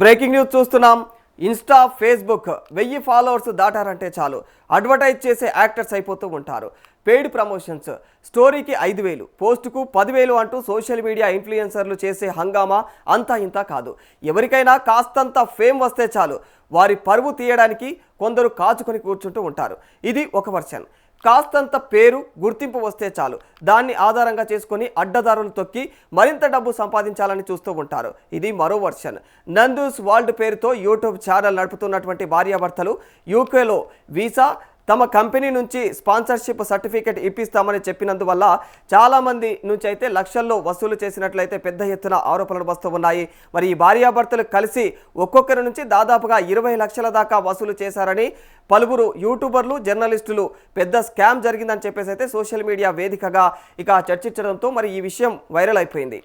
Breaking news చూస్తున్నాం. Insta, Facebook 1000 followers దాటారంటే చాలు advertise చేసే యాక్టర్స్ అయిపోతూ ఉంటారు. పెయిడ్ ప్రమోషన్స్, స్టోరీకి 5000, పోస్టుకు 10,000 అంటూ సోషల్ మీడియా ఇన్ఫ్లుయెన్సర్లు చేసే హంగామా అంతా ఇంత కాదు. ఎవరికైనా కాస్తంత ఫేమ్ వస్తే చాలు వారి పరువు తీయడానికి కొందరు కాచుకొని కూర్చుంటూ ఉంటారు. ఇది ఒక వర్షన్. కాస్తంత పేరు, గుర్తింపు వస్తే చాలు దాన్ని ఆధారంగా చేసుకొని అడ్డదారులు తొక్కి మరింత డబ్బు సంపాదించాలని చూస్తూ ఉంటారు. ఇది మరో వర్షన్. నందూస్ వరల్డ్ పేరుతో యూట్యూబ్ ఛానల్ నడుపుతున్నటువంటి భార్యాభర్తలు యూకేలో వీసా, తమ కంపెనీ నుంచి స్పాన్సర్షిప్ సర్టిఫికేట్ ఇప్పిస్తామని చెప్పినందువల్ల చాలామంది నుంచి అయితే లక్షల్లో వసూలు చేసినట్లయితే పెద్ద ఎత్తున ఆరోపణలు వస్తూ ఉన్నాయి. మరి ఈ భార్యాభర్తలు కలిసి ఒక్కొక్కరి నుంచి దాదాపుగా 20 లక్షల దాకా వసూలు చేశారని పలువురు యూట్యూబర్లు, జర్నలిస్టులు పెద్ద స్కామ్ జరిగిందని చెప్పేసి అయితే సోషల్ మీడియా వేదికగా ఇక చర్చించడంతో మరి ఈ విషయం వైరల్ అయిపోయింది.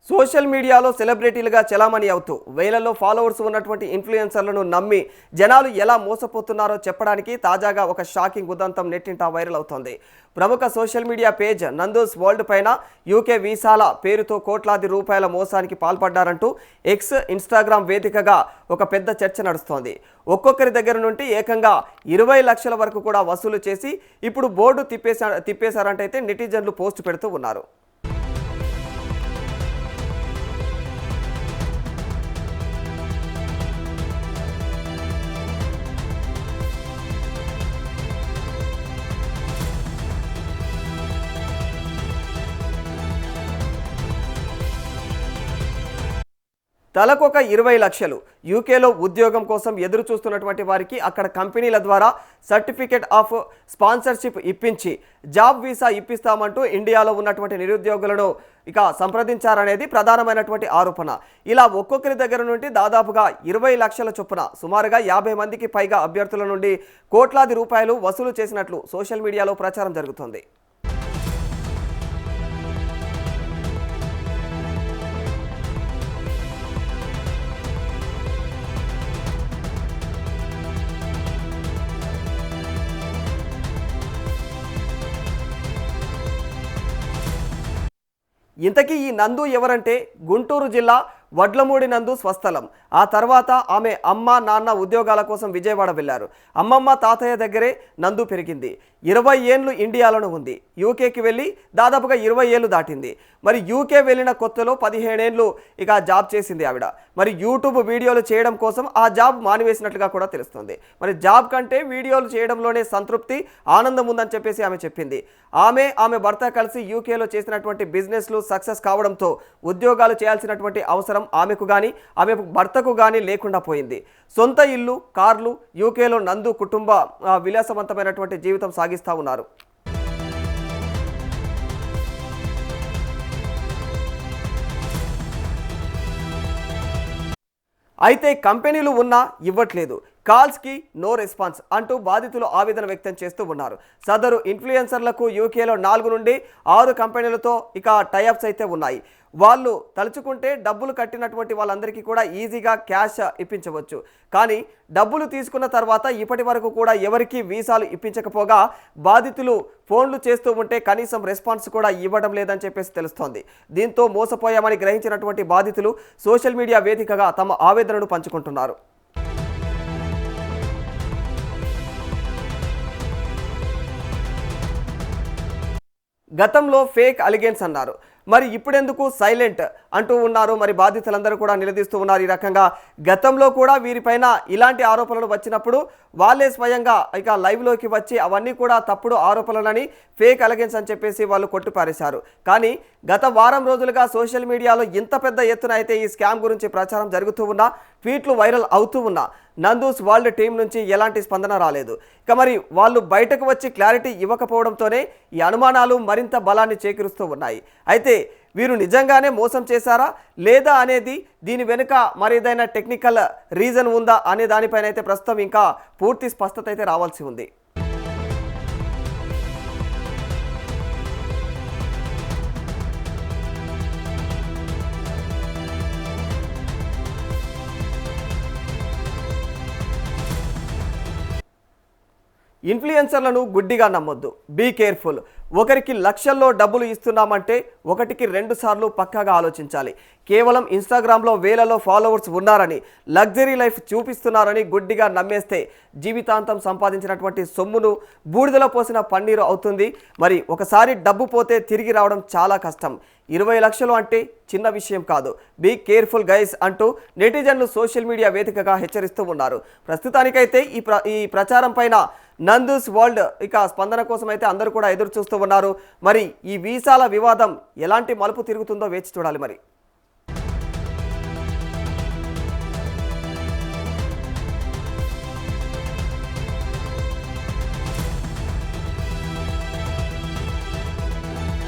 సోషల్ మీడియాలో సెలబ్రిటీలుగా చలామణి అవుతూ వేలలో ఫాలోవర్స్ ఉన్నటువంటి ఇన్ఫ్లుయెన్సర్లను నమ్మి జనాలు ఎలా మోసపోతున్నారో చెప్పడానికి తాజాగా ఒక షాకింగ్ ఉదంతం నెట్టింట వైరల్ అవుతోంది. ప్రముఖ social media page Nandu's world పైన యూకే వీసాల పేరుతో కోట్లాది రూపాయల మోసానికి పాల్పడ్డారంటూ ఎక్స్, ఇన్స్టాగ్రామ్ వేదికగా ఒక పెద్ద చర్చ నడుస్తోంది. ఒక్కొక్కరి దగ్గర నుండి ఏకంగా 20 లక్షల వరకు కూడా వసూలు చేసి ఇప్పుడు బోర్డు తిప్పేశారంటైతే నెటిజన్లు పోస్ట్ పెడుతూ ఉన్నారు. తలకొక 20 లక్షలు. యూకేలో ఉద్యోగం కోసం ఎదురు చూస్తున్నటువంటి వారికి అక్కడ కంపెనీల ద్వారా సర్టిఫికేట్ ఆఫ్ స్పాన్సర్షిప్ ఇప్పించి జాబ్ వీసా ఇప్పిస్తామంటూ ఇండియాలో ఉన్నటువంటి నిరుద్యోగులను ఇక సంప్రదించారనేది ప్రధానమైనటువంటి ఆరోపణ. ఇలా ఒక్కొక్కరి దగ్గర నుండి దాదాపుగా 20 లక్షల చొప్పున సుమారుగా 50 మందికి పైగా అభ్యర్థుల నుండి కోట్లాది రూపాయలు వసూలు చేసినట్లు సోషల్ మీడియాలో ప్రచారం జరుగుతోంది. ఇంతకీ ఈ నందు ఎవరంటే గుంటూరు జిల్లా వడ్లమూడి నందు స్వస్థలం. ఆ తర్వాత ఆమె అమ్మ, నాన్న ఉద్యోగాల కోసం విజయవాడ వెళ్లారు. అమ్మమ్మ, తాతయ్య దగ్గరే నందు పెరిగింది. 20 ఏళ్ళు ఇండియాలోనే ఉంది. యూకేకి వెళ్ళి దాదాపుగా 20 ఏళ్ళు దాటింది. మరి యూకే వెళ్ళిన కొత్తలో 15 ఏళ్ళు ఇక జాబ్ చేసింది ఆవిడ. మరి యూట్యూబ్ వీడియోలు చేయడం కోసం ఆ జాబ్ మానివేసినట్లుగా కూడా తెలుస్తుంది. మరి జాబ్ కంటే వీడియోలు చేయడంలోనే సంతృప్తి, ఆనందం ఉందని చెప్పేసి ఆమె చెప్పింది. ఆమె భర్త కలిసి యూకేలో చేసినటువంటి బిజినెస్లు సక్సెస్ కావడంతో ఉద్యోగాలు చేయాల్సినటువంటి అవసరం ఆమెకు కానీ ఆమె భర్తకు కానీ లేకుండా పోయింది. సొంత ఇల్లు, కార్లు. యూకేలో నందు కుటుంబ విలాసవంతమైనటువంటి జీవితం సాగిస్తూ ఉన్నారు. అయితే కంపెనీలు ఉన్నా ఇవ్వట్లేదు, కాల్స్కి నో రెస్పాన్స్ అంటూ బాధితులు ఆవేదన వ్యక్తం చేస్తూ ఉన్నారు. సదరు ఇన్ఫ్లుయెన్సర్లకు యూకేలో 4 నుండి 6 కంపెనీలతో ఇక టైఅప్స్ అయితే ఉన్నాయి. వాళ్ళు తలుచుకుంటే డబ్బులు కట్టినటువంటి వాళ్ళందరికీ కూడా ఈజీగా క్యాష్ ఇప్పించవచ్చు. కానీ డబ్బులు తీసుకున్న తర్వాత ఇప్పటి వరకు కూడా ఎవరికీ వీసాలు ఇప్పించకపోగా బాధితులు ఫోన్లు చేస్తూ ఉంటే కనీసం రెస్పాన్స్ కూడా ఇవ్వడం లేదని చెప్పేసి తెలుస్తోంది. దీంతో మోసపోయామని గ్రహించినటువంటి బాధితులు సోషల్ మీడియా వేదికగా తమ ఆవేదనను పంచుకుంటున్నారు. గతంలో ఫేక్ అలిగెన్స్ అన్నారు, మరి ఇప్పుడెందుకు సైలెంట్ అంటూ ఉన్నారు. మరి బాధితులందరూ కూడా నిలదీస్తూ ఉన్నారు. ఈ రకంగా గతంలో కూడా వీరిపైన ఇలాంటి ఆరోపణలు వచ్చినప్పుడు వాళ్ళే స్వయంగా ఇక లైవ్లోకి వచ్చి అవన్నీ కూడా తప్పుడు ఆరోపణలని, ఫేక్ అలిగెన్స్ అని చెప్పేసి వాళ్ళు కొట్టిపారేశారు. కానీ గత వారం రోజులుగా సోషల్ మీడియాలో ఇంత పెద్ద ఎత్తున అయితే ఈ స్కామ్ గురించి ప్రచారం జరుగుతూ ఉన్నా, ట్వీట్లు వైరల్ అవుతూ ఉన్నా నందూస్ వరల్డ్ టీం నుంచి ఎలాంటి స్పందన రాలేదు. ఇక మరి వాళ్ళు బయటకు వచ్చి క్లారిటీ ఇవ్వకపోవడంతోనే ఈ అనుమానాలు మరింత బలాన్ని చేకూరుస్తూ ఉన్నాయి. అయితే వీరు నిజంగానే మోసం చేశారా లేదా అనేది, దీని వెనుక మరేదైనా టెక్నికల్ రీజన్ ఉందా అనే దానిపైన అయితే ప్రస్తుతం ఇంకా పూర్తి స్పష్టత అయితే రావాల్సి ఉంది. ఇన్ఫ్లుయెన్సర్లను గుడ్డిగా నమ్మొద్దు. Be careful. ఒకరికి లక్షల్లో డబ్బులు ఇస్తున్నామంటే ఒకటికి 2 సార్లు పక్కాగా ఆలోచించాలి. కేవలం ఇన్స్టాగ్రామ్లో వేలలో ఫాలోవర్స్ ఉన్నారని, లగ్జరీ లైఫ్ చూపిస్తున్నారని గుడ్డిగా నమ్మేస్తే జీవితాంతం సంపాదించినటువంటి సొమ్మును బూడిదలో పోసిన పన్నీరు అవుతుంది. మరి ఒకసారి డబ్బు పోతే తిరిగి రావడం చాలా కష్టం. 20 లక్షలు అంటే చిన్న విషయం కాదు. బీ కేర్ఫుల్ గైస్ అంటూ నెటిజన్లు సోషల్ మీడియా వేదికగా హెచ్చరిస్తూ ఉన్నారు. ప్రస్తుతానికైతే ఈ ప్రచారం పైన నందూస్ వరల్డ్ స్పందన కోసం అయితే అందరూ కూడా ఎదురు చూస్తూ ఉన్నారు. మరి ఈ వీసాల వివాదం ఎలాంటి మలుపు తిరుగుతుందో వేచి చూడాలి మరి.